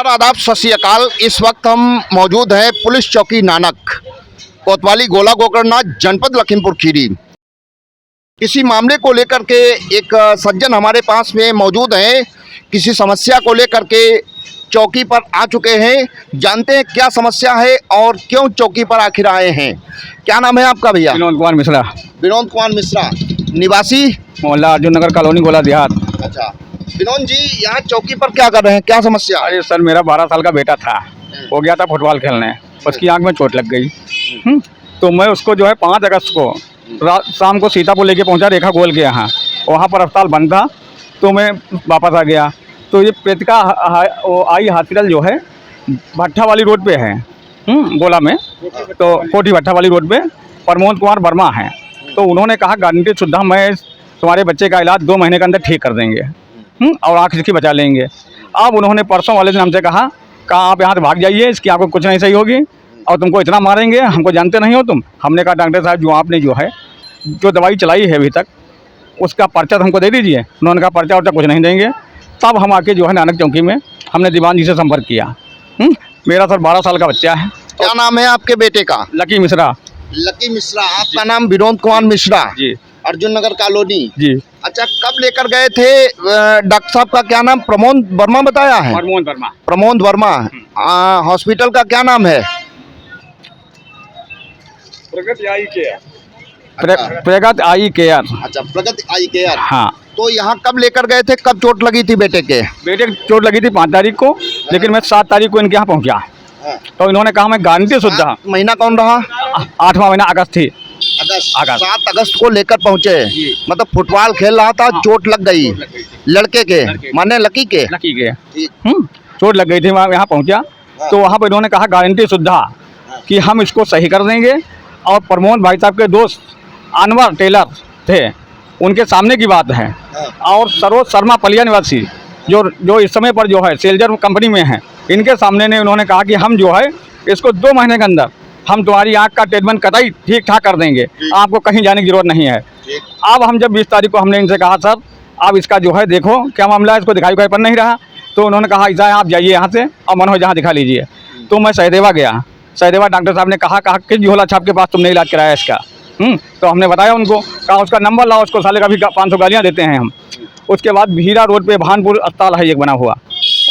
नमस्कार, आदाब, सत श्री अकाल। इस वक्त हम मौजूद हैं पुलिस चौकी नानक, कोतवाली, गोला गोकरणनाथ, जनपद लखीमपुर खीरी। किसी मामले को लेकर के एक सज्जन हमारे पास में मौजूद हैं। किसी समस्या को लेकर के चौकी पर आ चुके हैं। जानते हैं क्या समस्या है और क्यों चौकी पर आखिर आए हैं। क्या नाम है आपका भैया? विनोद कुमार मिश्रा, विनोद कुमार मिश्रा, निवासी मोहल्ला अर्जुन नगर कॉलोनी, गोला देहात। अच्छा विनोद जी, यहाँ चौकी पर क्या कर रहे हैं, क्या समस्या है? अरे सर, मेरा 12 साल का बेटा था, वो गया था फुटबॉल खेलने, उसकी आंख में चोट लग गई। तो मैं उसको जो है 5 अगस्त को शाम को सीतापुर लेके पहुंचा, रेखा गोल के यहाँ। वहाँ पर अस्पताल बंद था तो मैं वापस आ गया। तो ये प्रेतिका आई हॉस्पिटल जो है भट्टा वाली रोड पे है, गोला में, तो कोठी भट्टा वाली रोड पे प्रमोद कुमार वर्मा है। तो उन्होंने कहा गारंटी सुविधा में तुम्हारे बच्चे का इलाज 2 महीने के अंदर ठीक कर देंगे और आँख इसकी बचा लेंगे। अब उन्होंने परसों वाले दिन हमसे कहा आप यहाँ से भाग जाइए, इसकी आपको कुछ नहीं सही होगी और तुमको इतना मारेंगे, हमको जानते नहीं हो तुम। हमने कहा डॉक्टर साहब, जो आपने जो है जो दवाई चलाई है अभी तक, उसका पर्चा तो हमको दे दीजिए। उन्होंने कहा पर्चा वर्चा कुछ नहीं देंगे। तब हम आके जो है नानक चौकी में हमने दीवान जी से संपर्क किया। मेरा सर 12 साल का बच्चा है। क्या नाम है आपके बेटे का? लकी मिश्रा। लकी मिश्रा। आपका नाम विनोद कुमार मिश्रा जी, अर्जुन नगर कॉलोनी जी। अच्छा, कब लेकर गए थे? डॉक्टर साहब का क्या नाम? प्रमोद वर्मा बताया है। प्रमोद वर्मा। प्रमोद वर्मा। हॉस्पिटल का क्या नाम है? प्रगति आई केयर। प्रगति आई केयर। अच्छा, प्रगति आई केयर। हाँ। तो यहाँ कब लेकर गए थे? कब चोट लगी थी बेटे के? बेटे की चोट लगी थी 5 तारीख को, लेकिन मैं 7 तारीख को इनके यहाँ पहुँचा। तो इन्होंने कहा मैं गारंटी सुविधा। महीना कौन रहा? 8वां महीना अगस्त थी। अगस्त। 7 अगस्त को लेकर पहुँचे। मतलब फुटबॉल खेल रहा था, चोट लग गई लड़के के, माने लकी के। लकी के चोट लग गई थी। वहाँ यहाँ पहुँचा तो वहाँ पर इन्होंने कहा गारंटी सुविधा कि हम इसको सही कर देंगे। और प्रमोद भाई साहब के दोस्त अनवर टेलर थे, उनके सामने की बात है। और सरोज शर्मा पलिया निवासी जो इस समय पर जो है सेल्जर कंपनी में है, इनके सामने ने उन्होंने कहा कि हम जो है इसको 2 महीने के अंदर हम तुम्हारी आँख का ट्रीटमेंट कतई ठीक ठाक कर देंगे, आपको कहीं जाने की जरूरत नहीं है। अब हम जब 20 तारीख को हमने इनसे कहा सर आप इसका जो है देखो क्या मामला है, इसको दिखाई पर नहीं रहा। तो उन्होंने कहा ऐसा है आप जाइए यहाँ से और मन हो जहाँ दिखा लीजिए। तो मैं सहदेवा गया। सहदेवा डॉक्टर साहब ने कहा किस झोला छाप के पास तुमने इलाज कराया इसका? तो हमने बताया उनको, कहा उसका नंबर लाओ, उसको साले का भी 500 गालियाँ देते हैं हम। उसके बाद भीरा रोड पे भानपुर अस्पताल है एक बना हुआ,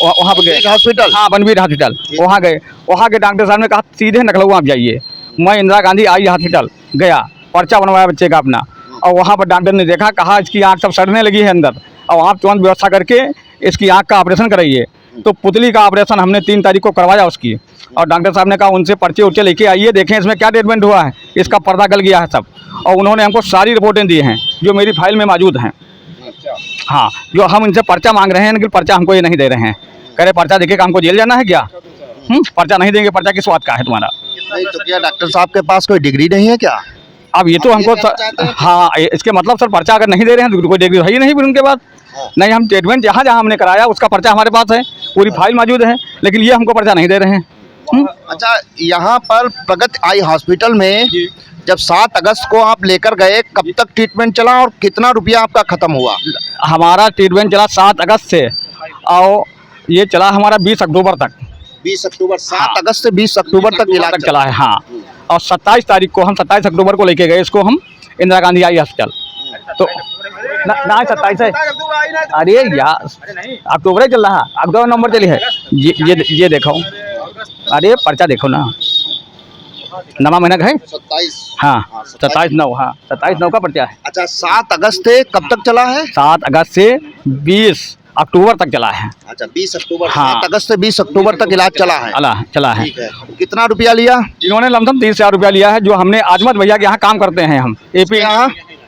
वहाँ पर गए हॉस्पिटल। हाँ, बनवीर हॉस्पिटल। वहाँ गए, वहाँ के डॉक्टर साहब ने कहा सीधे नखलऊ आप जाइए। मैं इंदिरा गांधी आई हॉस्पिटल गया, पर्चा बनवाया बच्चे का अपना। और वहाँ पर डॉक्टर ने देखा, कहा इसकी आँख सब सड़ने लगी है अंदर, और आप तुरंत व्यवस्था करके इसकी आँख का ऑपरेशन कराइए। तो पुतली का ऑपरेशन हमने 3 तारीख को करवाया उसकी। और डॉक्टर साहब ने कहा उनसे पर्चे उर्चे लेके आइए, देखें इसमें क्या ट्रीटमेंट हुआ है, इसका पर्दा गल गया है सब। और उन्होंने हमको सारी रिपोर्टें दी हैं जो मेरी फाइल में मौजूद हैं। हाँ, जो हम इनसे पर्चा मांग रहे हैं, लेकिन पर्चा हमको ये नहीं दे रहे हैं। कह रहे पर्चा देखे हमको जेल जाना है क्या? पर्चा नहीं देंगे। पर्चा किस बात का है तुम्हारा? नहीं तो क्या डॉक्टर साहब के पास कोई डिग्री नहीं है क्या? अब ये तो हमको हाँ, इसके मतलब सर पर्चा अगर नहीं दे रहे हैं तो कोई डिग्री है ही नहीं फिर उनके पास। नहीं, हम ट्रीटमेंट जहाँ जहाँ हमने कराया उसका पर्चा हमारे पास है, पूरी फाइल मौजूद है, लेकिन ये हमको पर्चा नहीं दे रहे हैं। अच्छा, यहाँ पर प्रगति आई हॉस्पिटल में जब 7 अगस्त को आप लेकर गए, कब तक ट्रीटमेंट चला और कितना रुपया आपका खत्म हुआ? हमारा ट्रीटमेंट चला 7 अगस्त से और ये चला हमारा 20 अक्टूबर तक। 20 अक्टूबर। 7 अगस्त से 20 अक्टूबर तक इलाज चला है। हाँ, और 27 तारीख को हम 27 अक्टूबर को लेके गए इसको हम इंदिरा गांधी आई हॉस्पिटल। तो ना 27 है, अरे यार अक्टूबर चल रहा, अक्टूबर नवंबर चली है। ये देखो, अरे पर्चा देखो ना, नवा महीना का है 27। हाँ, 27/9। हाँ, 27/9 का पर्चा है। अच्छा, 7 अगस्त से कब तक चला है? 7 अगस्त से 20 अक्टूबर तक चला है। अच्छा, 20 अक्टूबर। हाँ, 7 अगस्त से 20 अक्टूबर तक इलाज चला है। ठीक है। कितना रुपया लिया इन्होंने? लमसम 30,000 रुपया लिया है, जो हमने आजमत भैया के यहाँ काम करते हैं हम।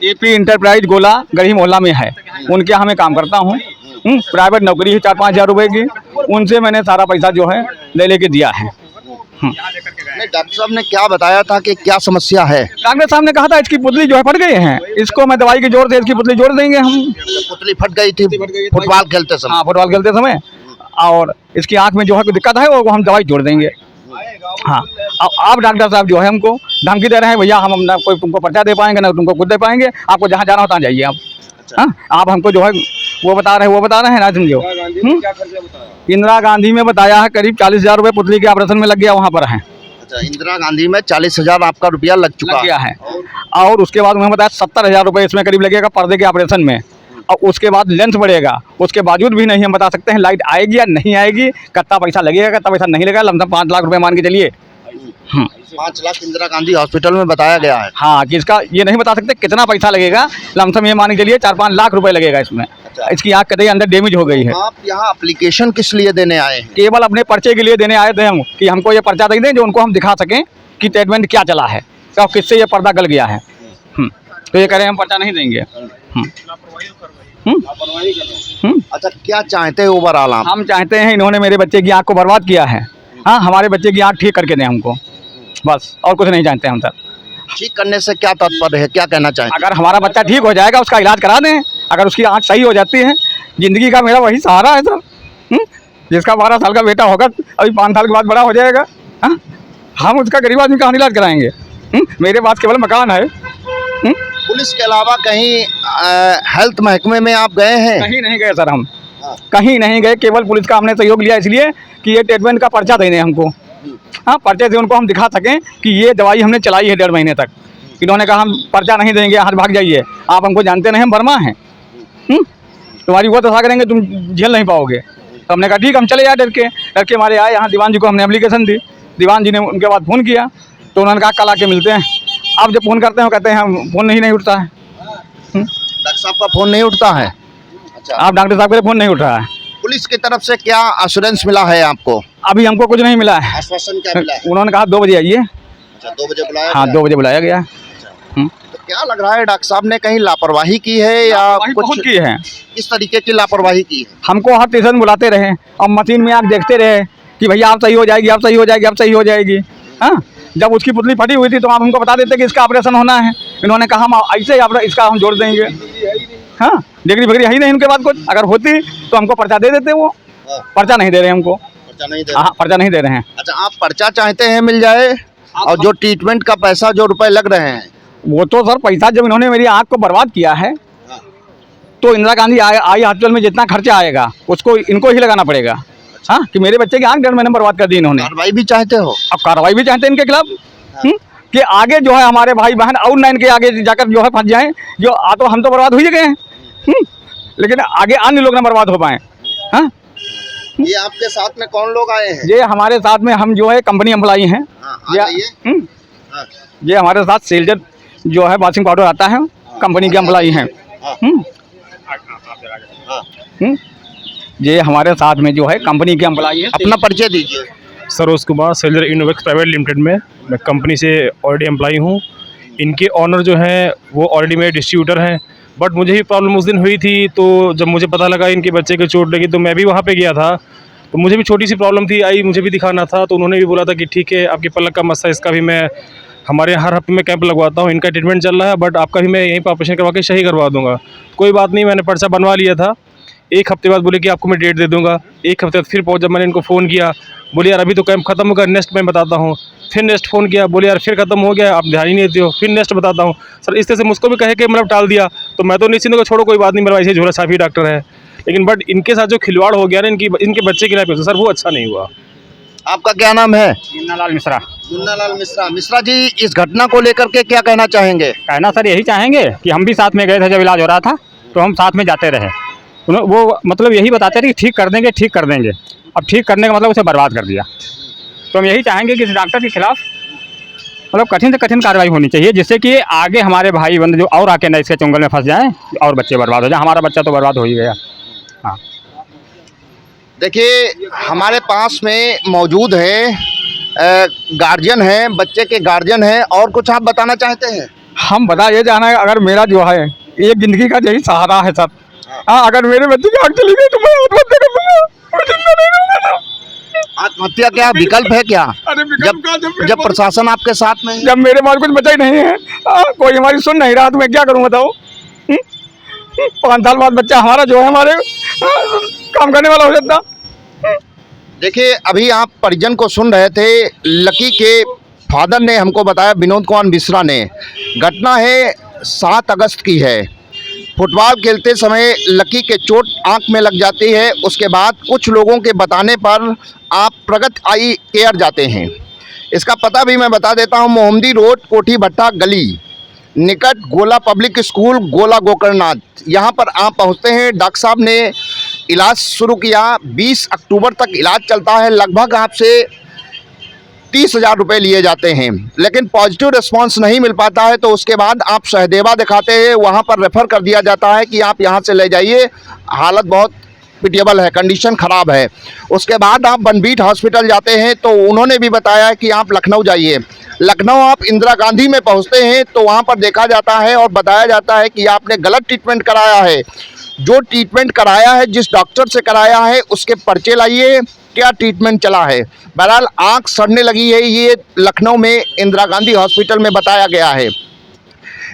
एपी इंटरप्राइज गोला गढ़ी मोहल्ला में है, उनके यहाँ मैं काम करता हूँ। प्राइवेट नौकरी है 4-5 हज़ार रुपये की। उनसे मैंने सारा पैसा जो है ले दिया है। डॉक्टर साहब ने क्या बताया था कि क्या समस्या है? डॉक्टर साहब ने कहा था इसकी पुतली जो है फट गई है, इसको मैं दवाई के जोर से इसकी पुतली जोड़ देंगे हम। पुतली फट गई थी फुटबॉल खेलते समय? हाँ, फुटबॉल खेलते समय। और इसकी आंख में जो है कोई दिक्कत है वो हम दवाई जोड़ देंगे। हाँ, अब आप डॉक्टर साहब जो है हमको धमकी दे रहे हैं, भैया हम कोई तुमको पर्चा दे पाएंगे ना तुमको खुद दे पाएंगे, आपको जहाँ जाना हो तहाँ जाइए आप। हाँ, आप हमको जो है वो बता रहे हैं ना समझो। इंदिरा गांधी में बताया है करीब 40,000 रुपये पुतली के ऑपरेशन में लग गया, वहाँ पर है, अच्छा, इंदिरा गांधी में 40,000 आपका रुपया लग चुका लग गया है। और उसके बाद उन्होंने बताया 70,000 रुपये इसमें करीब लगेगा पर्दे के ऑपरेशन में, और उसके बाद लेंथ बढ़ेगा। उसके बावजूद भी नहीं हम बता सकते हैं लाइट आएगी या नहीं आएगी, कितना पैसा लगेगा कितना पैसा नहीं लगेगा, लमसम 5 लाख रुपये मान के चलिए। 5 लाख इंदिरा गांधी हॉस्पिटल में बताया गया है। हाँ, कि इसका ये नहीं बता सकते कितना पैसा लगेगा, लमसम ये मान के चलिए 4-5 लाख रुपए लगेगा इसमें। अच्छा। इसकी आँख कतई अंदर डैमेज हो गई है। आप यहाँ एप्लीकेशन किस लिए देने आए हैं? केवल अपने पर्चे के लिए देने आए थे हम, कि हमको ये पर्चा दे दें जो उनको हम दिखा सकें कि ट्रीटमेंट क्या चला है और किससे ये पर्दा गल गया है। तो ये कह रहे हैं हम पर्चा नहीं देंगे। अच्छा, क्या चाहते हैं ओवरऑल आप? हम चाहते हैं इन्होंने मेरे बच्चे की आँख को बर्बाद किया है। हाँ, हमारे बच्चे की आँख ठीक करके दें हमको, बस, और कुछ नहीं जानते हम सर। ठीक करने से क्या तात्पर्य है, क्या कहना चाहते हैं? अगर हमारा बच्चा ठीक हो जाएगा उसका इलाज करा दें, अगर उसकी आँख सही हो जाती है, ज़िंदगी का मेरा वही सहारा है सर। जिसका 12 साल का बेटा होगा अभी 5 साल के बाद बड़ा हो जाएगा, हाँ, हम उसका गरीब आदमी का इलाज कराएंगे। मेरे पास केवल मकान है। पुलिस के अलावा कहीं हेल्थ महकमे में आप गए हैं? कहीं नहीं गए सर हम, हाँ। कहीं नहीं गए। केवल पुलिस का हमने सहयोग लिया इसलिए कि ये ट्रीटमेंट का पर्चा देने हमको, हाँ, पर्चे से उनको हम दिखा सकें कि ये दवाई हमने चलाई है 1.5 महीने तक। इन्होंने कहा हम पर्चा नहीं देंगे, हाथ भाग जाइए, आप हमको जानते नहीं, हम वर्मा हैं, तुम्हारी वो दशा करेंगे तुम झेल नहीं पाओगे। तो हमने कहा ठीक, हम चले जाए। डर के हमारे आए यहाँ, दीवान जी को हमने एप्लीकेशन दी, दीवान जी ने उनके बाद फ़ोन किया, तो उन्होंने कहा कल आके मिलते हैं। अब जब फ़ोन करते हैं कहते हैं हम फ़ोन नहीं उठता है। डॉक्टर साहब का फोन नहीं उठता है? अच्छा, आप डॉक्टर साहब के फ़ोन नहीं उठ रहा है। पुलिस की तरफ से क्या एश्योरेंस मिला है आपको? अभी हमको कुछ नहीं मिला है। आश्वासन क्या मिला है? उन्होंने कहा 2 बजे आइए। अच्छा, 2 बजे बुलाया हाँ, गया? 2 बजे बुलाया गया। तो क्या लग रहा है डॉक्टर साहब ने कहीं लापरवाही की है या कुछ कुछ की है। किस तरीके की लापरवाही की है? हमको हर स्टेशन बुलाते रहे और मशीन में आप देखते रहे कि भैया आप सही हो जाएगी, आप सही हो जाएगी, आप सही हो जाएगी। हाँ, जब उसकी पुतली फटी हुई थी तो आप हमको बता देते कि इसका ऑपरेशन होना है। इन्होंने कहा हम ऐसे ही इसका हम जोड़ देंगे। हाँ, डिग्री फिग्री है ही नहीं उनके बाद कुछ, अगर होती तो हमको पर्चा दे देते। वो पर्चा नहीं दे रहे हमको। पर्चा नहीं दे? हाँ, पर्चा नहीं दे रहे हैं। अच्छा, आप पर्चा चाहते हैं मिल जाए, और जो ट्रीटमेंट का पैसा जो रुपए लग रहे हैं वो तो सर पैसा जब इन्होंने मेरी आँख को बर्बाद किया है तो इंदिरा गांधी आई हॉस्पिटल में जितना खर्चा आएगा उसको इनको ही लगाना पड़ेगा। हाँ, कि मेरे बच्चे की आँख 1.5 महीने बर्बाद कर दी इन्होंने। कार्रवाई भी चाहते हो? अब कार्रवाई भी चाहते हैं इनके खिलाफ, कि आगे जो है हमारे भाई बहन और 9 के आगे जाकर जो है फंस जाएं। जो तो हम तो बर्बाद हो ही गए हैं, लेकिन आगे अन्य लोग ना बर्बाद हो पाएँ। हाँ, ये आपके साथ में कौन लोग आए हैं? ये हमारे साथ में हम जो है कंपनी एम्प्लॉई हैं। ये हमारे साथ सेल्जर जो है वॉशिंग पाउडर आता है, कंपनी के एम्प्लॉई हैं। ये हमारे साथ में जो है कंपनी के एम्प्लॉई हैं। अपना परिचय दीजिए। Saroj Kumar, seller Innovex private limited में मैं कंपनी से ऑलरेडी एम्प्लॉई हूँ। इनके ऑनर जो हैं वो ऑलरेडी मेरे डिस्ट्रीब्यूटर हैं, बट मुझे ही प्रॉब्लम उस दिन हुई थी। तो जब मुझे पता लगा इनके बच्चे को चोट लगी तो मैं भी वहाँ पे गया था। तो मुझे भी छोटी सी प्रॉब्लम थी, आई मुझे भी दिखाना था। तो उन्होंने भी बोला था कि ठीक है, आपकी पलक का मसला, इसका भी मैं हमारे यहाँ हर हफ्ते में कैंप लगवाता हूँ, इनका ट्रीटमेंट चल रहा है, बट आपका भी मैं यहीं पर ऑपरेशन करवा के सही करवा दूँगा। कोई बात नहीं, मैंने पर्चा बनवा लिया था। 1 हफ्ते बाद बोले कि आपको मैं डेट दे दूँगा। 1 हफ्ते बाद फिर जब मैंने इनको फ़ोन किया, बोले यार अभी तो कैंप खत्म होगा, नेक्स्ट मैं बताता हूँ। फिर नेक्स्ट फ़ोन किया, बोले यार फिर खत्म हो गया, आप ध्यान ही नहीं देते हो, फिर नेक्स्ट बताता हूँ। सर इस तरह से मुझको भी कहे कि मतलब टाल दिया। तो मैं तो निश्चिंत को छोड़ो, कोई बात नहीं, मेरा ऐसे झोला छापी डॉक्टर है। लेकिन बट इनके साथ जो खिलवाड़ हो गया ना इनके बच्चे के लाइफ, सर वो अच्छा नहीं हुआ। आपका क्या नाम है? मुन्नालाल मिश्रा। मुन्नालाल मिश्रा। मिश्रा जी, इस घटना को लेकर के क्या कहना चाहेंगे? कहना सर यही चाहेंगे कि हम भी साथ में गए थे जब इलाज हो रहा था, तो हम साथ में जाते रहे। वो मतलब यही बताते थे कि ठीक कर देंगे, ठीक कर देंगे। अब ठीक करने का मतलब उसे बर्बाद कर दिया। तो हम यही चाहेंगे कि इस डॉक्टर के खिलाफ मतलब कठिन से कठिन कार्रवाई होनी चाहिए, जिससे कि आगे हमारे भाई बंधु जो और आके न इसके चुंगल में फंस जाएं और बच्चे बर्बाद हो जाए। हमारा बच्चा तो बर्बाद हो ही गया। हाँ, देखिए हमारे पास में मौजूद है गार्जियन हैं, बच्चे के गार्जियन हैं, और कुछ आप बताना चाहते हैं? हम बता ये जाना है, अगर मेरा जो है एक ज़िंदगी का यही सहारा है सर। हाँ, अगर मेरे बच्चे की आँख चली गई तो मैं आत्महत्या कर लूँगा, मैं जिंदा नहीं रहूँगा सर। आत्महत्या क्या विकल्प है क्या? अरे जब प्रशासन आपके साथ में है? जब मेरे पास कुछ बचा ही नहीं है, कोई हमारी सुन नहीं रहा, तो मैं क्या करूँ बताओ? 5 साल बाद बच्चा हमारा जो है हमारे काम करने वाला हो जाता। देखिए अभी आप परिजन को सुन रहे थे। लकी के फादर ने हमको बताया, विनोद कुमार मिश्रा ने। घटना है 7 अगस्त की है। फुटबॉल खेलते समय लकी के चोट आंख में लग जाती है। उसके बाद कुछ लोगों के बताने पर आप प्रगति आई केयर जाते हैं। इसका पता भी मैं बता देता हूं, मोहम्मदी रोड, कोठी भट्टा गली, निकट गोला पब्लिक स्कूल, गोला गोकर्णनाथ। यहाँ पर आप पहुँचते हैं। डॉक्टर साहब ने इलाज शुरू किया। 20 अक्टूबर तक इलाज चलता है। लगभग आपसे 30,000 रुपये लिए जाते हैं, लेकिन पॉजिटिव रिस्पांस नहीं मिल पाता है तो उसके बाद आप सहदेवा दिखाते हैं। वहाँ पर रेफ़र कर दिया जाता है कि आप यहाँ से ले जाइए, हालत बहुत पिटिएबल है, कंडीशन ख़राब है। उसके बाद आप बनबीट हॉस्पिटल जाते हैं तो उन्होंने भी बताया कि आप लखनऊ जाइए। लखनऊ आप इंदिरा गांधी में पहुँचते हैं तो वहाँ पर देखा जाता है और बताया जाता है कि आपने गलत ट्रीटमेंट कराया है। जो ट्रीटमेंट कराया है, जिस डॉक्टर से कराया है, उसके पर्चे लाइए, क्या ट्रीटमेंट चला है। बहरहाल आंख सड़ने लगी है, ये लखनऊ में इंदिरा गांधी हॉस्पिटल में बताया गया है।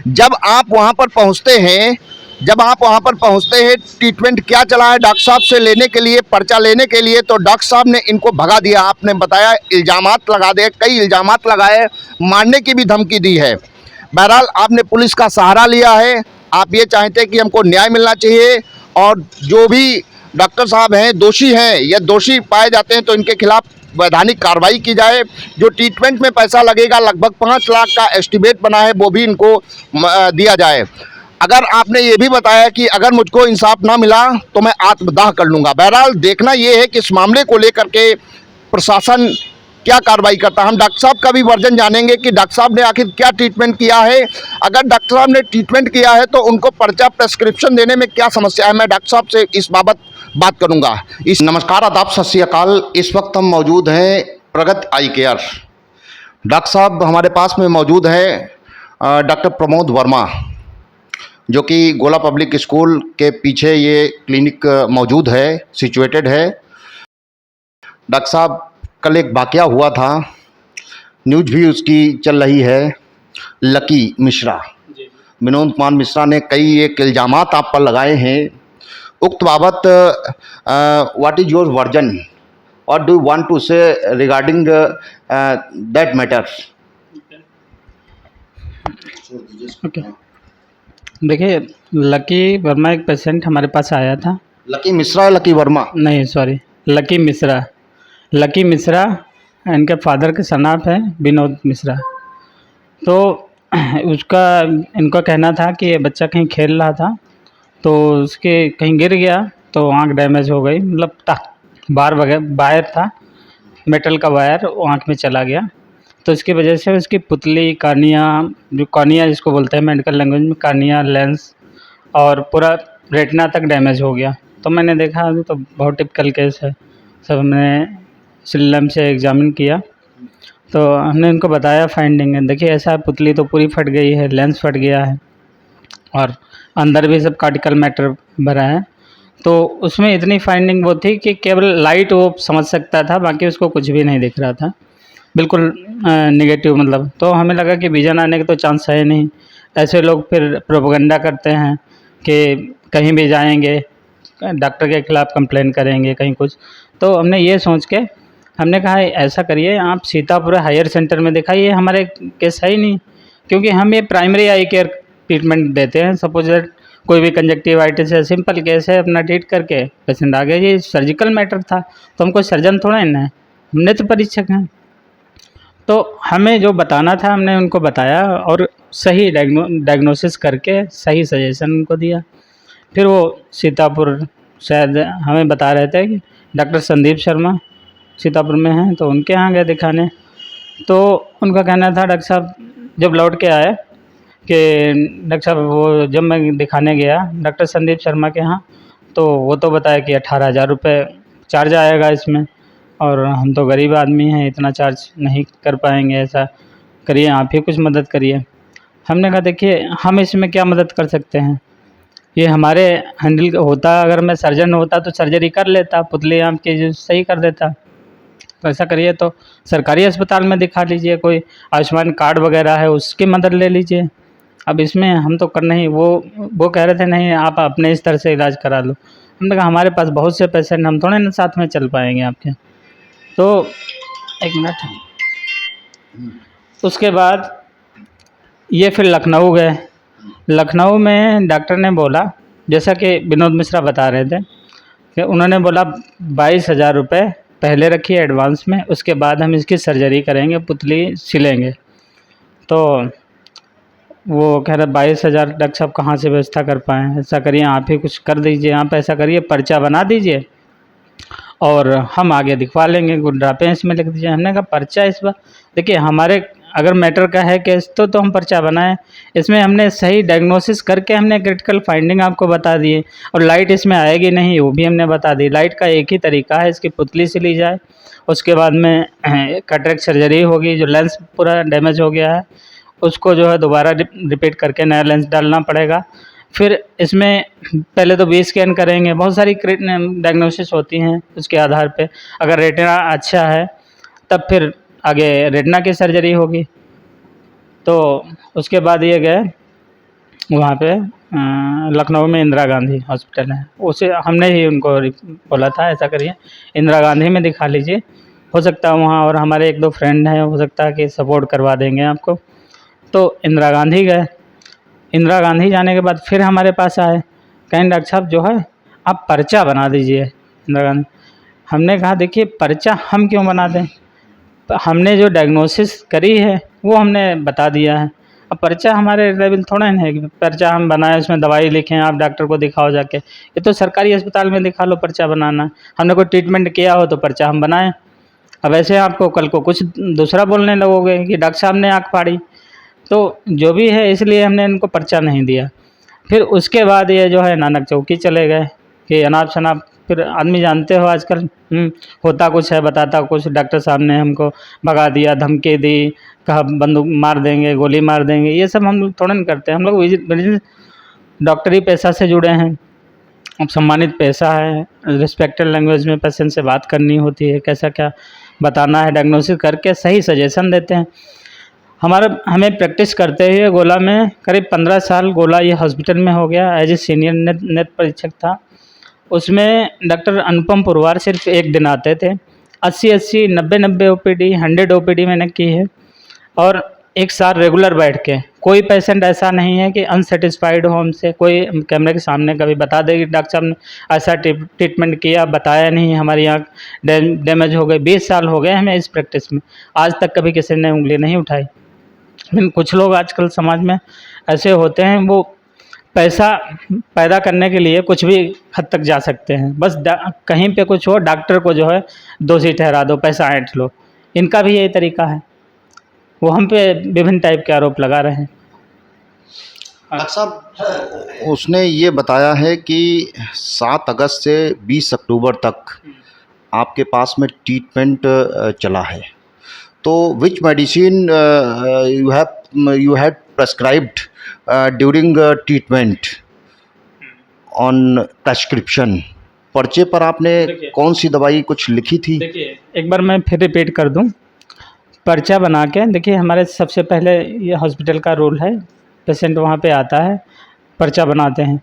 जब आप वहां पर पहुंचते हैं, ट्रीटमेंट क्या चला है डॉक्टर साहब से लेने के लिए, पर्चा लेने के लिए, तो डॉक्टर साहब ने इनको भगा दिया। आपने बताया इल्ज़ामात लगा दिए, कई इल्ज़ामात लगाए, मारने की भी धमकी दी है। बहरहाल आपने पुलिस का सहारा लिया है। आप ये चाहते हैं कि हमको न्याय मिलना चाहिए और जो भी डॉक्टर साहब हैं दोषी हैं या दोषी पाए जाते हैं तो इनके खिलाफ वैधानिक कार्रवाई की जाए। जो ट्रीटमेंट में पैसा लगेगा, लगभग 5 लाख का एस्टिमेट बना है, वो भी इनको दिया जाए। अगर आपने ये भी बताया कि अगर मुझको इंसाफ ना मिला तो मैं आत्मदाह कर लूँगा। बहरहाल देखना ये है कि इस मामले को लेकर के प्रशासन क्या कार्रवाई करता है। हम डॉक्टर साहब का भी वर्जन जानेंगे कि डॉक्टर साहब ने आखिर क्या ट्रीटमेंट किया है। अगर डॉक्टर साहब ने ट्रीटमेंट किया है तो उनको पर्चा प्रेस्क्रिप्शन देने में क्या समस्या है, मैं डॉक्टर साहब से इस बाबत बात करूंगा। नमस्कार, आदाब, सत श्री अकाल। इस वक्त हम मौजूद हैं प्रगति आई केयर। डॉक्टर साहब हमारे पास में मौजूद है डॉक्टर प्रमोद वर्मा, जो कि गोला पब्लिक स्कूल के पीछे ये क्लिनिक मौजूद है, सिचुएटेड है। डॉक्टर साहब कल एक वाकया हुआ था, न्यूज़ भी उसकी चल रही है। लकी मिश्रा, विनोद कुमार मिश्रा ने कई एक इल्ज़ामात आप पर लगाए हैं। उक्त बाबत what is your version, what do you want to say regarding that matters? Okay, देखिए, लकी वर्मा एक पेशेंट हमारे पास आया था। लकी मिश्रा है, लकी वर्मा नहीं, sorry, lucky Mishra. Lucky Mishra इनके फादर के सनाफ है विनोद मिश्रा। तो उसका इनका कहना था कि ये बच्चा कहीं खेल रहा था तो उसके कहीं गिर गया तो आँख डैमेज हो गई, मतलब वायर था, मेटल का वायर वो आँख में चला गया। तो इसकी वजह से उसकी पुतली, कार्निया, जो कार्निया जिसको बोलते हैं मेडिकल लैंग्वेज में, कार्निया, लेंस और पूरा रेटिना तक डैमेज हो गया। तो मैंने देखा अभी तो बहुत टिपिकल केस है। सब हमने सिलम से एग्जामिन किया तो हमने उनको बताया फाइंडिंग है, देखिए ऐसा पुतली तो पूरी फट गई है, लेंस फट गया है और अंदर भी सब कार्टिकल मैटर भरा है। तो उसमें इतनी फाइंडिंग वो थी कि केवल लाइट वो समझ सकता था, बाकी उसको कुछ भी नहीं दिख रहा था, बिल्कुल नेगेटिव मतलब। तो हमें लगा कि विजन आने के तो चांस है नहीं। ऐसे लोग फिर प्रोपेगेंडा करते हैं कि कहीं भी जाएंगे डॉक्टर के खिलाफ़ कंप्लेन करेंगे, कहीं कुछ। तो हमने ये सोच के हमने कहा ऐसा करिए, आप सीतापुर हायर सेंटर में दिखाइए, हमारे केस है ही नहीं, क्योंकि हम ये प्राइमरी आई केयर ट्रीटमेंट देते हैं। सपोज दैट कोई भी कंजक्टिवाइटिस है, सिंपल केस है, अपना ट्रीट करके पेशेंट आ गया। ये सर्जिकल मैटर था तो हम कोई सर्जन थोड़ा ना है, हमने तो परीक्षक हैं। तो हमें जो बताना था हमने उनको बताया और सही डायग्नोसिस करके सही सजेशन उनको दिया। फिर वो सीतापुर शायद हमें बता रहे थे कि डॉक्टर संदीप शर्मा सीतापुर में हैं, तो उनके यहाँ गए दिखाने। तो उनका कहना था, डॉक्टर साहब जब लौट के आए कि डॉक्टर साहब वो जब मैं दिखाने गया डॉक्टर संदीप शर्मा के यहाँ, तो वो तो बताया कि 18,000 रुपये चार्ज आएगा इसमें, और हम तो गरीब आदमी हैं, इतना चार्ज नहीं कर पाएंगे, ऐसा करिए आप ही कुछ मदद करिए। हमने कहा देखिए हम इसमें क्या मदद कर सकते हैं, ये हमारे हैंडल होता, अगर मैं सर्जन होता तो सर्जरी कर लेता, पुतली आँख की जो सही कर देता। तो ऐसा करिए तो सरकारी अस्पताल में दिखा लीजिए, कोई आयुष्मान कार्ड वगैरह है उसकी मदद ले लीजिए। अब इसमें हम तो कर नहीं, वो कह रहे थे नहीं आप अपने स्तर से इलाज करा लो। हमने कहा हमारे पास बहुत से पेशेंट, हम थोड़े ना साथ में चल पाएंगे आपके। तो एक मिनट, उसके बाद ये फिर लखनऊ गए, लखनऊ में डॉक्टर ने बोला, जैसा कि विनोद मिश्रा बता रहे थे, कि उन्होंने बोला 22,000 रुपये पहले रखिए एडवांस में, उसके बाद हम इसकी सर्जरी करेंगे, पुतली सिलेंगे। तो वो कह रहे 22,000 डॉक्टर साहब कहाँ से व्यवस्था कर पाएँ, ऐसा करिए आप ही कुछ कर दीजिए, आप ऐसा करिए पर्चा बना दीजिए और हम आगे दिखवा लेंगे, गुड्रापे इसमें लिख दीजिए। हमने कहा पर्चा इस बार देखिए, हमारे अगर मैटर का है केस तो हम पर्चा बनाएं, इसमें हमने सही डायग्नोसिस करके हमने क्रिटिकल फाइंडिंग आपको बता दिए, और लाइट इसमें आएगी नहीं वो भी हमने बता दी। लाइट का एक ही तरीका है, इसकी पुतली से ली जाए, उसके बाद में कैटरेक्ट सर्जरी होगी, जो लेंस पूरा डैमेज हो गया है उसको जो है दोबारा रिपीट करके नया लेंस डालना पड़ेगा। फिर इसमें पहले तो बी स्कैन करेंगे, बहुत सारी डायग्नोसिस होती हैं उसके आधार पे। अगर रेटिना अच्छा है तब फिर आगे रेटिना की सर्जरी होगी। तो उसके बाद ये गए वहाँ पे लखनऊ में इंदिरा गांधी हॉस्पिटल है, उसे हमने ही उनको बोला था ऐसा करिए इंदिरा गांधी में दिखा लीजिए, हो सकता है वहाँ और हमारे एक दो फ्रेंड हैं, हो सकता है कि सपोर्ट करवा देंगे आपको। तो इंदिरा गांधी गए, इंदिरा गांधी जाने के बाद फिर हमारे पास आए, कहें डॉक्टर साहब जो है आप पर्चा बना दीजिए इंदिरा गांधी। हमने कहा देखिए पर्चा हम क्यों बना दें, हमने जो डायग्नोसिस करी है वो हमने बता दिया है, अब पर्चा हमारे लेवल थोड़ा ना है कि पर्चा हम बनाएं उसमें दवाई लिखें आप डॉक्टर को दिखाओ जाके। ये तो सरकारी अस्पताल में दिखा लो पर्चा बनाना, हमने कोई ट्रीटमेंट किया हो तो पर्चा हम बनाएं। अब ऐसे आपको कल को कुछ दूसरा बोलने लगोगे कि डॉक्टर साहब ने आँख फाड़ी, तो जो भी है इसलिए हमने इनको पर्चा नहीं दिया। फिर उसके बाद ये जो है नानक चौकी चले गए कि अनाप शनाप, फिर आदमी जानते हो आजकल होता कुछ है बताता कुछ। डॉक्टर साहब ने हमको भगा दिया, धमकी दी, कहा बंदूक मार देंगे, गोली मार देंगे, ये सब हम लोग थोड़ा नहीं करते। हम लोग बिजनेस डॉक्टरी पेशा से जुड़े हैं, अब सम्मानित पेशा है, रिस्पेक्टेड लैंग्वेज में पेशेंट से बात करनी होती है, कैसा क्या बताना है, डायग्नोसिस करके सही सजेशन देते हैं। हमें प्रैक्टिस करते हुए गोला में करीब 15 साल गोला ये हॉस्पिटल में हो गया। एज ए सीनियर नेत्र परीक्षक था, उसमें डॉक्टर अनुपम पुरवार सिर्फ एक दिन आते थे। 80 90 ओपीडी 100 ओपीडी मैंने की है, और एक साल रेगुलर बैठ के कोई पेशेंट ऐसा नहीं है कि अनसेटिस्फाइड हो हमसे। कोई कैमरे के सामने कभी बता दे कि डॉक्टर साहब ने ऐसा ट्रीटमेंट किया, बताया नहीं, हमारी आँख डैमेज हो गई। 20 साल हो गए हमें इस प्रैक्टिस में, आज तक कभी किसी ने उंगली नहीं उठाई। लेकिन कुछ लोग आजकल समाज में ऐसे होते हैं, वो पैसा पैदा करने के लिए कुछ भी हद तक जा सकते हैं, बस कहीं पे कुछ हो डॉक्टर को जो है दोषी ठहरा दो, पैसा ऐंठ लो। इनका भी यही तरीका है, वो हम पे विभिन्न टाइप के आरोप लगा रहे हैं। डॉक्टर साहब उसने ये बताया है कि 7 अगस्त से 20 अक्टूबर तक आपके पास में ट्रीटमेंट चला है, तो which medicine you had prescribed during treatment on prescription, पर्चे पर आपने कौन सी दवाई कुछ लिखी थी? देखिए एक बार मैं फिर रिपीट कर दूं, पर्चा बना के देखिए, हमारे सबसे पहले ये हॉस्पिटल का रूल है, पेशेंट वहाँ पे आता है पर्चा बनाते हैं,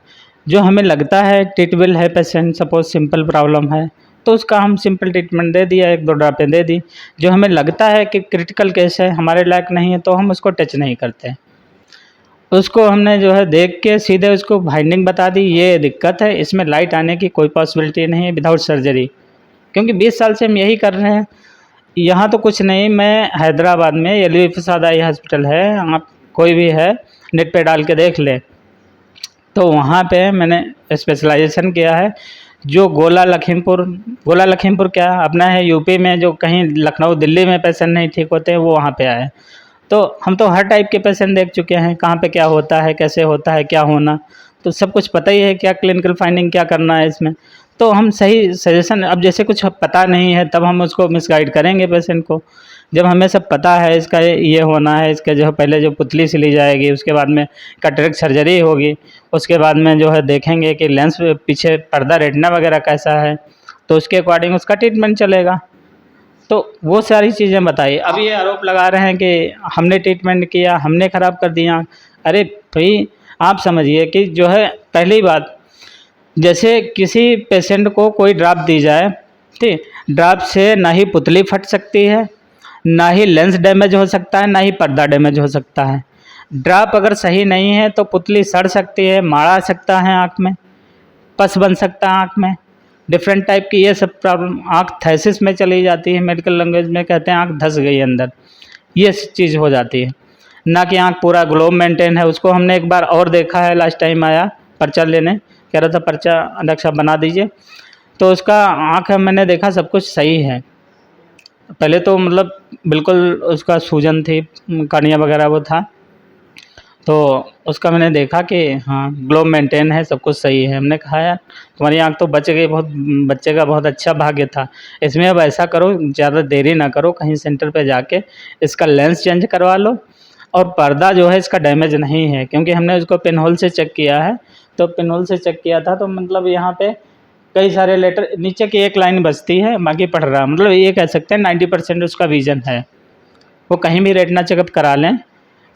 जो हमें लगता है ट्रीटेबल है पेशेंट, सपोज सिंपल प्रॉब्लम है तो उसका हम सिंपल ट्रीटमेंट दे दिया, 1-2 ड्रॉपें दे दी। जो हमें लगता है कि क्रिटिकल केस है, हमारे लायक नहीं है, तो हम उसको टच नहीं करते। उसको हमने जो है देख के सीधे उसको फाइंडिंग बता दी, ये दिक्कत है, इसमें लाइट आने की कोई पॉसिबिलिटी नहीं है विदाउट सर्जरी, क्योंकि 20 साल से हम यही कर रहे हैं। यहाँ तो कुछ नहीं, मैं हैदराबाद में एलवी प्रसाद आई हॉस्पिटल है, आप कोई भी है नेट पे डाल के देख ले, तो वहाँ पे मैंने स्पेशलाइजेशन किया है। जो गोला लखीमपुर क्या अपना है यूपी में, जो कहीं लखनऊ दिल्ली में पेशेंट नहीं ठीक होते हैं वो वहाँ पे आए। तो हम तो हर टाइप के पेशेंट देख चुके हैं, कहाँ पे क्या होता है, कैसे होता है, क्या होना, तो सब कुछ पता ही है, क्या क्लिनिकल फाइंडिंग क्या करना है इसमें। तो हम सही सजेशन, अब जैसे कुछ पता नहीं है तब हम उसको मिसगाइड करेंगे पेशेंट को। जब हमें सब पता है इसका ये होना है, इसके जो पहले जो पुतली सिली जाएगी, उसके बाद में कैटरेक्ट सर्जरी होगी, उसके बाद में जो है देखेंगे कि लेंस पीछे पर्दा रेटिना वगैरह कैसा है, तो उसके अकॉर्डिंग उसका ट्रीटमेंट चलेगा। तो वो सारी चीज़ें बताइए। अब ये आरोप लगा रहे हैं कि हमने ट्रीटमेंट किया, हमने ख़राब कर दिया। अरे भाई आप समझिए कि जो है पहली बात, जैसे किसी पेशेंट को कोई ड्रॉप दी जाए, ठीक, ड्रॉप से ना ही पुतली फट सकती है, ना ही लेंस डैमेज हो सकता है, ना ही पर्दा डैमेज हो सकता है। ड्रॉप अगर सही नहीं है तो पुतली सड़ सकती है, माड़ा आ सकता है आँख में, पस बन सकता है आँख में, डिफरेंट टाइप की ये सब प्रॉब्लम, आँख थैसिस में चली जाती है, मेडिकल लैंग्वेज में कहते हैं आँख धंस गई अंदर, ये चीज़ हो जाती है। ना कि आँख पूरा ग्लोब मेंटेन है। उसको हमने एक बार और देखा है, लास्ट टाइम आया पर्चा लेने, कह रहा था पर्चा डॉक्टर साहब बना दीजिए, तो उसका आँख मैंने देखा सब कुछ सही है। पहले तो मतलब बिल्कुल उसका सूजन थी, कार्निया वगैरह वो था, तो उसका मैंने देखा कि हाँ ग्लोब मेंटेन है, सब कुछ सही है। हमने कहा यार तुम्हारी आँख तो बच गई, बहुत बच्चे का बहुत अच्छा भाग्य था। इसमें अब ऐसा करो, ज़्यादा देरी ना करो, कहीं सेंटर पे जाके इसका लेंस चेंज करवा लो, और पर्दा जो है इसका डैमेज नहीं है, क्योंकि हमने उसको पिनहोल से चेक किया है। तो पिनहोल से चेक किया था तो मतलब यहाँ पे कई सारे लेटर, नीचे की एक लाइन बचती है, बाकी पढ़ रहा है, मतलब ये कह सकते हैं 90% उसका विजन है। वो कहीं भी रेटिना चेकअप करा लें,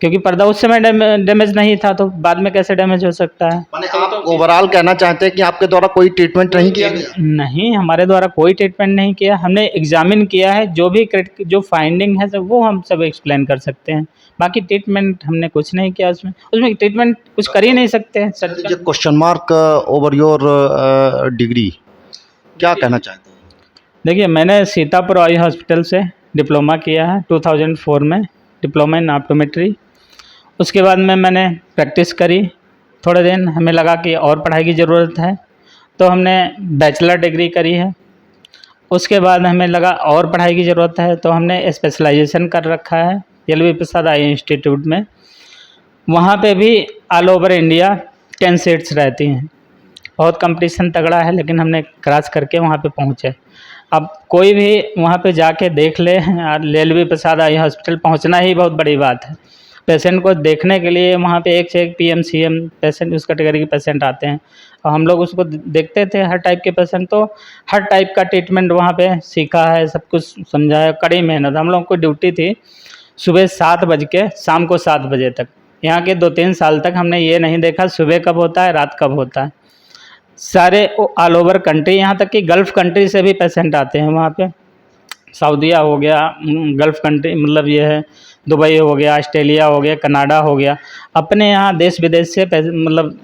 क्योंकि पर्दा उस समय डैमेज नहीं था, तो बाद में कैसे डैमेज हो सकता है। माने आप ओवरऑल कहना चाहते हैं कि आपके द्वारा कोई ट्रीटमेंट नहीं किया गया? नहीं, हमारे द्वारा कोई ट्रीटमेंट नहीं किया, हमने एग्जामिन किया है, जो भी जो फाइंडिंग है सब वो हम सब एक्सप्लेन कर सकते हैं, बाकी ट्रीटमेंट हमने कुछ नहीं किया। उसमें ट्रीटमेंट कुछ कर ही नहीं सकते हैं sir. Question mark over your degree, क्या कहना चाहते हैं? देखिए, मैंने सीतापुर आई हॉस्पिटल से डिप्लोमा किया है 2004 में, डिप्लोमा इन ऑप्टोमेट्री। उसके बाद में मैंने प्रैक्टिस करी थोड़े दिन, हमें लगा कि और पढ़ाई की ज़रूरत है, तो हमने बैचलर डिग्री करी है। उसके बाद हमें लगा और पढ़ाई की ज़रूरत है, तो हमने स्पेशलाइजेशन कर रखा है एल.वी. प्रसाद आई इंस्टीट्यूट में। वहाँ पे भी ऑल ओवर इंडिया 10 सीट्स रहती हैं, बहुत कंपटीशन तगड़ा है, लेकिन हमने क्रॉस करके वहाँ पे पहुँचे। अब कोई भी वहाँ पे जाके देख ले, एल.वी. प्रसाद आई हॉस्पिटल पहुँचना ही बहुत बड़ी बात है। पेशेंट को देखने के लिए वहाँ पे एक से एक पीएमसीएम पेशेंट, उस कैटेगरी के पेशेंट आते हैं, और हम लोग उसको देखते थे, हर टाइप के पेशेंट, तो हर टाइप का ट्रीटमेंट वहाँ पे सीखा है, सब कुछ समझा है। कड़ी मेहनत, हम लोग को ड्यूटी थी सुबह 7 बज के शाम को 7 बजे तक। यहाँ के 2-3 साल तक हमने ये नहीं देखा सुबह कब होता है, रात कब होता है। सारे ऑल ओवर कंट्री, यहाँ तक कि गल्फ़ कंट्री से भी पेशेंट आते हैं वहाँ पे। सऊदीया हो गया, गल्फ़ कंट्री मतलब ये है, दुबई हो गया, ऑस्ट्रेलिया हो गया, कनाडा हो गया, अपने यहाँ देश विदेश से मतलब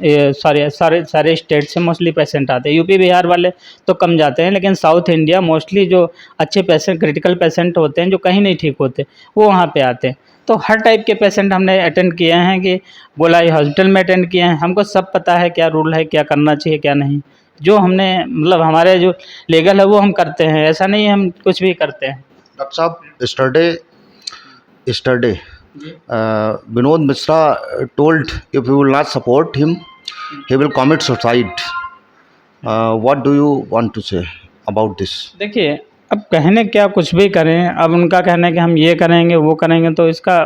सारे स्टेट से मोस्टली पेशेंट आते हैं। यूपी बिहार वाले तो कम जाते हैं, लेकिन साउथ इंडिया मोस्टली जो अच्छे पेशेंट, क्रिटिकल पेशेंट होते हैं जो कहीं नहीं ठीक होते, वो वहाँ पे आते हैं। तो हर टाइप के पेशेंट हमने अटेंड किए हैं, कि गोलाई हॉस्पिटल में अटेंड किए हैं। हमको सब पता है क्या रूल है, क्या करना चाहिए क्या नहीं। जो हमने मतलब हमारे जो लीगल है वो हम करते हैं, ऐसा नहीं है हम कुछ भी करते हैं। डॉक्टर साहब, yesterday Vinod Mishra told if you will not support him, he will commit suicide. What do you want to say about this? देखिए, अब कहने क्या कुछ भी करें, अब उनका कहना है कि हम ये करेंगे वो करेंगे, तो इसका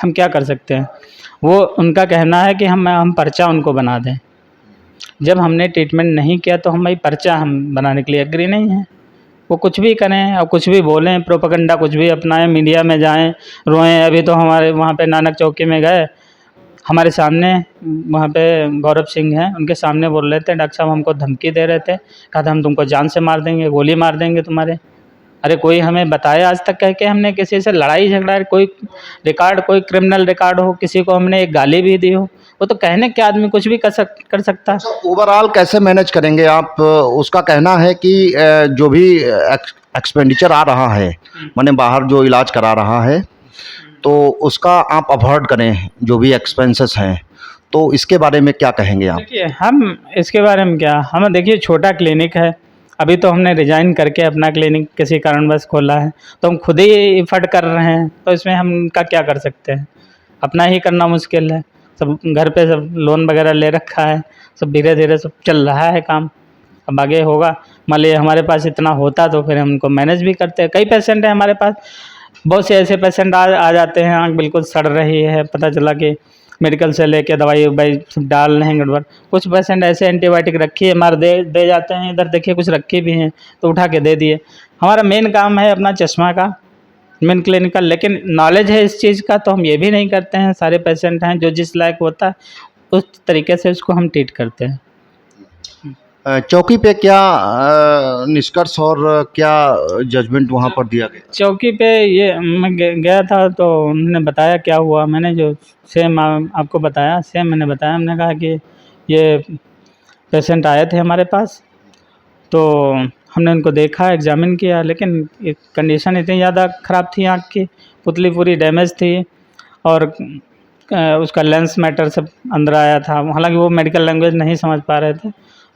हम क्या कर सकते हैं। वो उनका कहना है कि हम पर्चा उनको बना दें। जब हमने ट्रीटमेंट नहीं किया तो हम भाई पर्चा हम बनाने के लिए एग्री नहीं हैं। वो कुछ भी करें और कुछ भी बोलें, प्रोपेगेंडा कुछ भी अपनाएं, मीडिया में जाएं, रोएं। अभी तो हमारे वहाँ पे नानक चौकी में गए, हमारे सामने वहाँ पे गौरव सिंह हैं, उनके सामने बोल रहे थे, डॉक्टर साहब हमको धमकी दे रहे थे, कहा था हम तुमको जान से मार देंगे, गोली मार देंगे तुम्हारे। अरे कोई हमें बताए आज तक कह के हमने किसी से लड़ाई झगड़ा, कोई रिकॉर्ड, कोई क्रिमिनल रिकॉर्ड हो, किसी को हमने एक गाली भी दी हो, वो तो कहने के आदमी कुछ भी कर सकता है। ओवरऑल कैसे मैनेज करेंगे आप? उसका कहना है कि जो भी एक्सपेंडिचर आ रहा है, माने बाहर जो इलाज करा रहा है, तो उसका आप अवॉइड करें, जो भी एक्सपेंसेस हैं। तो इसके बारे में क्या कहेंगे आप? देखिए, हम इसके बारे में क्या, हम देखिए छोटा क्लिनिक है, अभी तो हमने रिज़ाइन करके अपना क्लिनिक किसी कारणवश खोला है, तो हम खुद ही एफर्ट कर रहे हैं, तो इसमें हम उनका क्या कर सकते हैं। अपना ही करना मुश्किल है, सब घर पे सब लोन वगैरह ले रखा है, सब धीरे धीरे सब चल रहा है काम। अब आगे होगा, मान लीजिए हमारे पास इतना होता तो फिर हम उनको मैनेज भी करते हैं। कई पेशेंट हैं हमारे पास, बहुत से ऐसे पेशेंट आ जाते हैं, आँख बिल्कुल सड़ रही है, पता चला कि मेडिकल से लेके दवाई सब डाल रहे हैं गड़बड़। कुछ पेशेंट ऐसे एंटीबायोटिक रखी है हमारे दे जाते हैं, इधर देखिए कुछ रखी भी हैं तो उठा के दे दिए। हमारा मेन काम है अपना चश्मा का, मेन क्लिनिकल, लेकिन नॉलेज है इस चीज़ का तो हम ये भी नहीं करते हैं। सारे पेशेंट हैं जो जिस लायक होता है उस तरीके से उसको हम ट्रीट करते हैं। चौकी पे क्या निष्कर्ष और क्या जजमेंट वहाँ पर दिया गया? चौकी पे ये मैं गया था तो उन्होंने बताया क्या हुआ। मैंने जो सेम आपको बताया, सेम मैंने बताया। हमने कहा कि ये पेशेंट आए थे हमारे पास, तो हमने उनको देखा, एग्ज़ामिन किया, लेकिन कंडीशन इतनी ज़्यादा ख़राब थी आँख की, पुतली पूरी डैमेज थी और उसका लेंस मैटर सब अंदर आया था। हालांकि वो मेडिकल लैंग्वेज नहीं समझ पा रहे थे,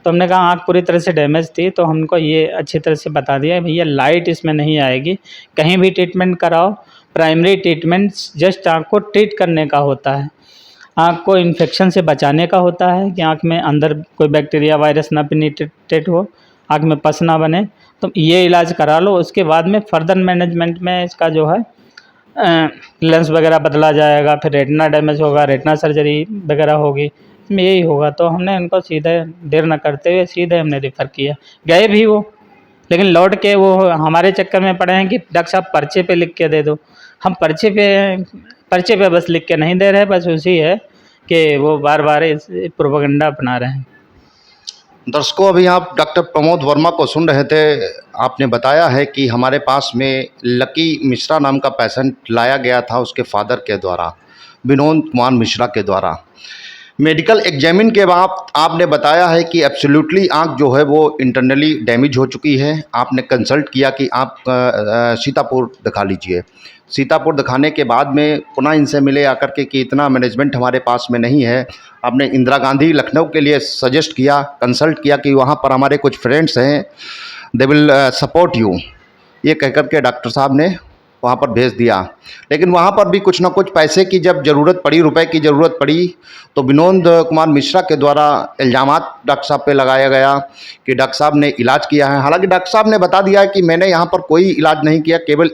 तो हमने कहा आँख पूरी तरह से डैमेज थी, तो हमको ये अच्छी तरह से बता दिया भैया लाइट इसमें नहीं आएगी, कहीं भी ट्रीटमेंट कराओ, प्राइमरी ट्रीटमेंट जस्ट आँख को ट्रीट करने का होता है, आँख को इन्फेक्शन से बचाने का होता है कि आँख में अंदर कोई बैक्टीरिया वायरस ना पेनिट्रेट हो, आँख में पस ना बने, तो ये इलाज करा लो। उसके बाद में फर्दर मैनेजमेंट में इसका जो है लेंस वगैरह बदला जाएगा, फिर रेटिना डैमेज होगा, रेटिना सर्जरी वगैरह होगी, इसमें यही होगा। तो हमने इनको सीधे देर न करते हुए सीधे हमने रेफ़र किया। गए भी वो, लेकिन लौट के वो हमारे चक्कर में पड़े हैं कि डॉक्टर साहब पर्चे पे लिख के दे दो। हम पर्चे पे बस लिख के नहीं दे रहे, बस उसी है कि वो बार बार इस प्रोपेगेंडा अपना रहे हैं। दर्शकों, अभी आप डॉक्टर प्रमोद वर्मा को सुन रहे थे। आपने बताया है कि हमारे पास में लकी मिश्रा नाम का पेशेंट लाया गया था उसके फादर के द्वारा, विनोद कुमार मिश्रा के द्वारा। मेडिकल एग्जामिन के बाद आपने बताया है कि एब्सोल्युटली आंख जो है वो इंटरनली डैमेज हो चुकी है। आपने कंसल्ट किया कि आप सीतापुर दिखा लीजिए। सीतापुर दिखाने के बाद में पुनः इनसे मिले आकर के कि इतना मैनेजमेंट हमारे पास में नहीं है। आपने इंदिरा गांधी लखनऊ के लिए सजेस्ट किया, कंसल्ट किया कि वहाँ पर हमारे कुछ फ्रेंड्स हैं, दे विल सपोर्ट यू, ये कह कर के डॉक्टर साहब ने वहाँ पर भेज दिया। लेकिन वहाँ पर भी कुछ ना कुछ पैसे की जब ज़रूरत पड़ी, रुपए की ज़रूरत पड़ी, तो विनोद कुमार मिश्रा के द्वारा इल्ज़ामात डॉक्टर साहब पे लगाया गया कि डॉक्टर साहब ने इलाज किया है। हालांकि डॉक्टर साहब ने बता दिया है कि मैंने यहाँ पर कोई इलाज नहीं किया, केवल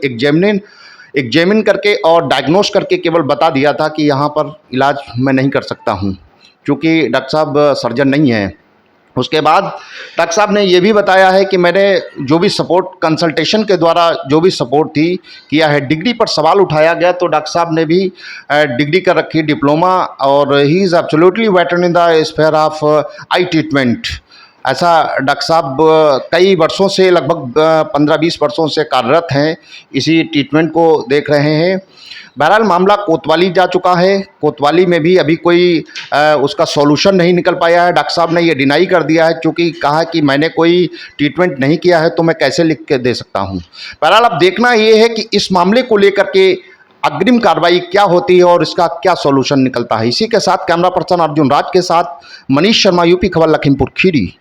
एग्जामिन करके और डायग्नोस करके केवल बता दिया था कि यहाँ पर इलाज मैं नहीं कर सकता हूँ, क्योंकि डॉक्टर साहब सर्जन नहीं हैं। उसके बाद डॉक्टर साहब ने ये भी बताया है कि मैंने जो भी सपोर्ट कंसल्टेशन के द्वारा जो भी सपोर्ट थी किया है। डिग्री पर सवाल उठाया गया तो डॉक्टर साहब ने भी डिग्री कर रखी, डिप्लोमा, और he is absolutely veteran in the sphere of I treatment. ऐसा डॉक्टर साहब कई वर्षों से, लगभग 15-20 वर्षों से कार्यरत हैं, इसी ट्रीटमेंट को देख रहे हैं। बहरहाल मामला कोतवाली जा चुका है। कोतवाली में भी अभी कोई उसका सॉल्यूशन नहीं निकल पाया है। डॉक्टर साहब ने ये डिनाई कर दिया है, क्योंकि कहा कि मैंने कोई ट्रीटमेंट नहीं किया है तो मैं कैसे लिख के दे सकता हूँ। बहरहाल अब देखना ये है कि इस मामले को लेकर के अग्रिम कार्रवाई क्या होती है और इसका क्या सॉल्यूशन निकलता है। इसी के साथ कैमरा पर्सन अर्जुन राज के साथ मनीष शर्मा, यूपी खबर, लखीमपुर खीरी।